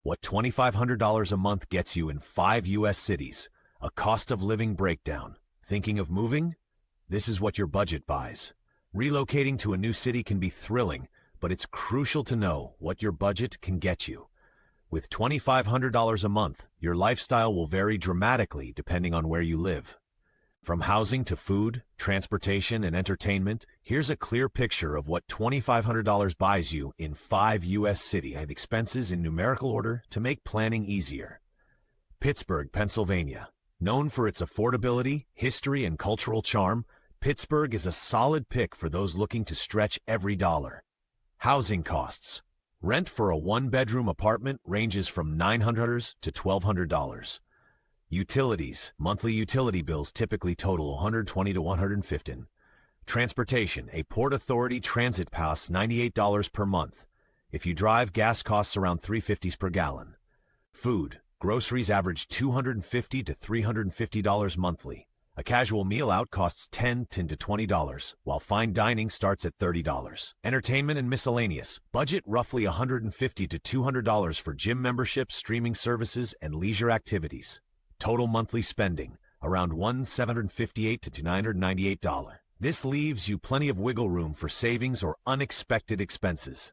What $2,500 a month gets you in 5 U.S. cities. A cost of living breakdown. Thinking of moving? This is what your budget buys. Relocating to a new city can be thrilling, but it's crucial to know what your budget can get you. With $2,500 a month, your lifestyle will vary dramatically depending on where you live. From housing to food, transportation, and entertainment, here's a clear picture of what $2,500 buys you in 5 U.S. cities and expenses in numerical order to make planning easier. Pittsburgh, Pennsylvania. Known for its affordability, history, and cultural charm, Pittsburgh is a solid pick for those looking to stretch every dollar. Housing costs. Rent for a one-bedroom apartment ranges from $900 to $1,200. Utilities. Monthly utility bills typically total $120 to $115. Transportation. A Port Authority transit pass $98 per month. If you drive, gas costs around $3.50 per gallon. Food. Groceries average $250 to $350 monthly. A casual meal out costs $10 to $20, while fine dining starts at $30. Entertainment and miscellaneous. Budget roughly $150 to $200 for gym memberships, streaming services, and leisure activities. Total monthly spending, around $1,758 to $998. This leaves you plenty of wiggle room for savings or unexpected expenses.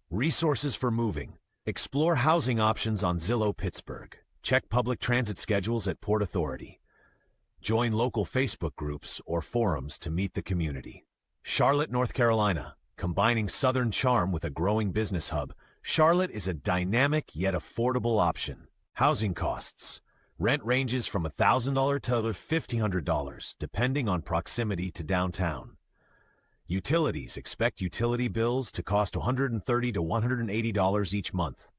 Resources for moving. Explore housing options on Zillow Pittsburgh. Check public transit schedules at Port Authority. Join local Facebook groups or forums to meet the community. Charlotte, North Carolina. Combining Southern charm with a growing business hub, Charlotte is a dynamic yet affordable option. Housing costs. Rent ranges from $1,000 to $1,500, depending on proximity to downtown. Utilities. Expect utility bills to cost $130 to $180 each month.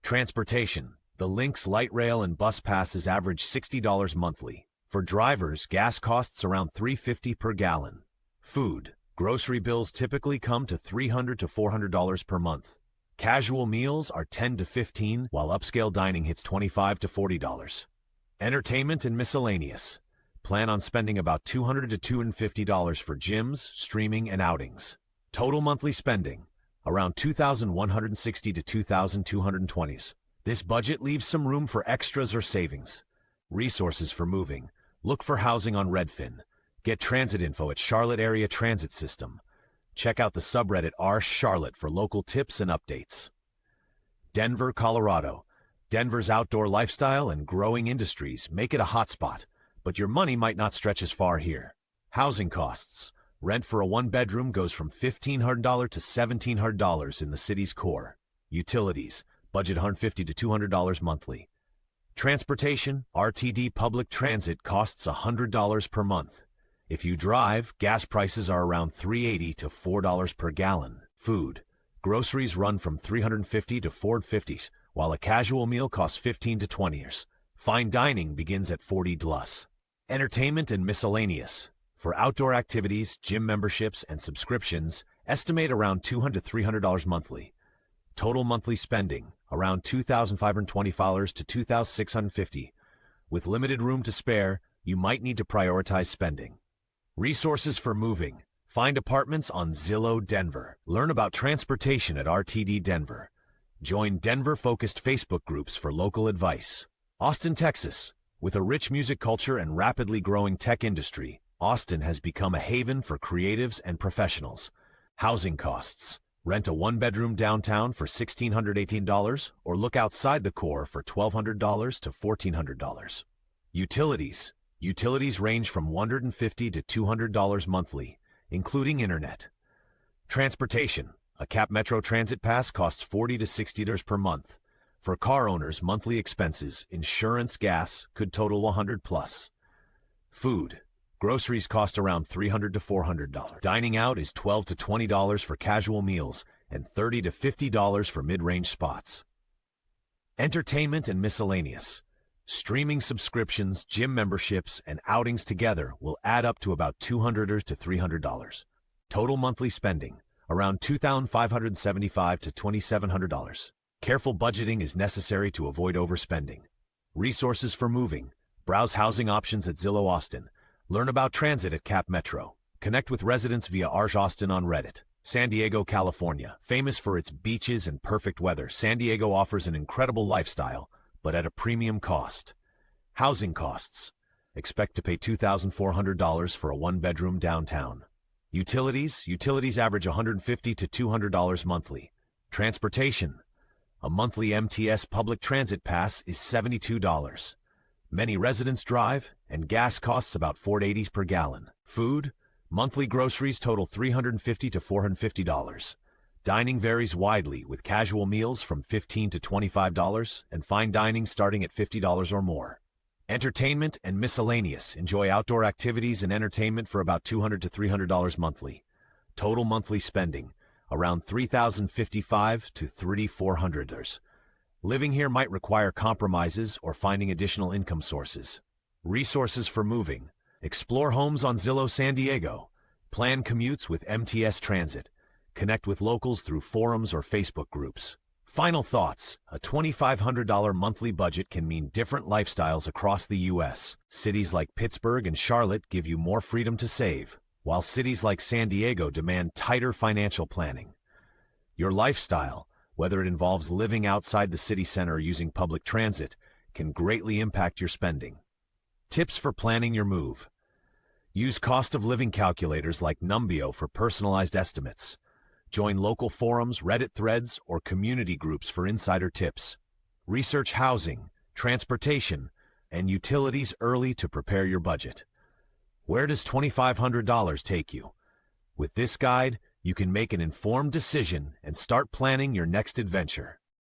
Transportation. The Lynx light rail and bus passes average $60 monthly. For drivers, gas costs around $3.50 per gallon. Food. Grocery bills typically come to $300 to $400 per month. Casual meals are $10 to $15, while upscale dining hits $25 to $40. Entertainment and miscellaneous. Plan on spending about $200 to $250 for gyms, streaming, and outings. Total monthly spending, around $2,160 to $2,220. This budget leaves some room for extras or savings. Resources for moving. Look for housing on Redfin. Get transit info at Charlotte Area Transit System. Check out the subreddit r/Charlotte for local tips and updates. Denver, Colorado. Denver's outdoor lifestyle and growing industries make it a hotspot, but your money might not stretch as far here. Housing costs. Rent for a one-bedroom goes from $1,500 to $1,700 in the city's core. Utilities. Budget $150 to $200 monthly. Transportation, RTD public transit costs $100 per month. If you drive, gas prices are around $3.80 to $4 per gallon. Food. Groceries run from $350 to $450, while a casual meal costs $15 to $20. Fine dining begins at $40+. Entertainment and miscellaneous. For outdoor activities, gym memberships, and subscriptions, estimate around $200 to $300 monthly. Total monthly spending, around $2,520 to $2,650. With limited room to spare, you might need to prioritize spending. Resources for moving. Find apartments on Zillow Denver. Learn about transportation at RTD Denver. Join Denver-focused Facebook groups for local advice. Austin, Texas. With a rich music culture and rapidly growing tech industry, Austin has become a haven for creatives and professionals. Housing costs. Rent a one-bedroom downtown for $1,618 or look outside the core for $1,200 to $1,400. Utilities. Utilities range from $150 to $200 monthly, including internet. Transportation. A CAP Metro Transit Pass costs $40 to $60 per month. For car owners, monthly expenses, insurance, gas could total $100+. Food. Groceries cost around $300 to $400. Dining out is $12 to $20 for casual meals and $30 to $50 for mid-range spots. Entertainment and miscellaneous. Streaming subscriptions, gym memberships, and outings together will add up to about $200 to $300. Total monthly spending, around $2,575 to $2,700. Careful budgeting is necessary to avoid overspending. Resources for moving. Browse housing options at Zillow Austin. Learn about transit at CAP Metro. Connect with residents via Arch Austin on Reddit. San Diego, California. Famous for its beaches and perfect weather, San Diego offers an incredible lifestyle, but at a premium cost. Housing costs. Expect to pay $2,400 for a one-bedroom downtown. Utilities average $150 to $200 monthly. Transportation. A monthly MTS public transit pass is $72. Many residents drive, and gas costs about $4.80 per gallon. Food. Monthly groceries total $350 to $450. Dining varies widely, with casual meals from $15 to $25 and fine dining starting at $50 or more. Entertainment and miscellaneous. Enjoy outdoor activities and entertainment for about $200 to $300 monthly. Total monthly spending, around $3,055 to $3,400. Living here might require compromises or finding additional income sources. Resources for moving. Explore homes on Zillow San Diego. Plan commutes with MTS Transit. Connect with locals through forums or Facebook groups. Final thoughts. A $2,500 monthly budget can mean different lifestyles across the U.S. Cities like Pittsburgh and Charlotte give you more freedom to save, while cities like San Diego demand tighter financial planning. Your lifestyle, whether it involves living outside the city center or using public transit, can greatly impact your spending. Tips for planning your move. Use cost of living calculators like Numbeo for personalized estimates. Join local forums, Reddit threads, or community groups for insider tips. Research housing, transportation, and utilities early to prepare your budget. Where does $2,500 take you? With this guide, you can make an informed decision and start planning your next adventure.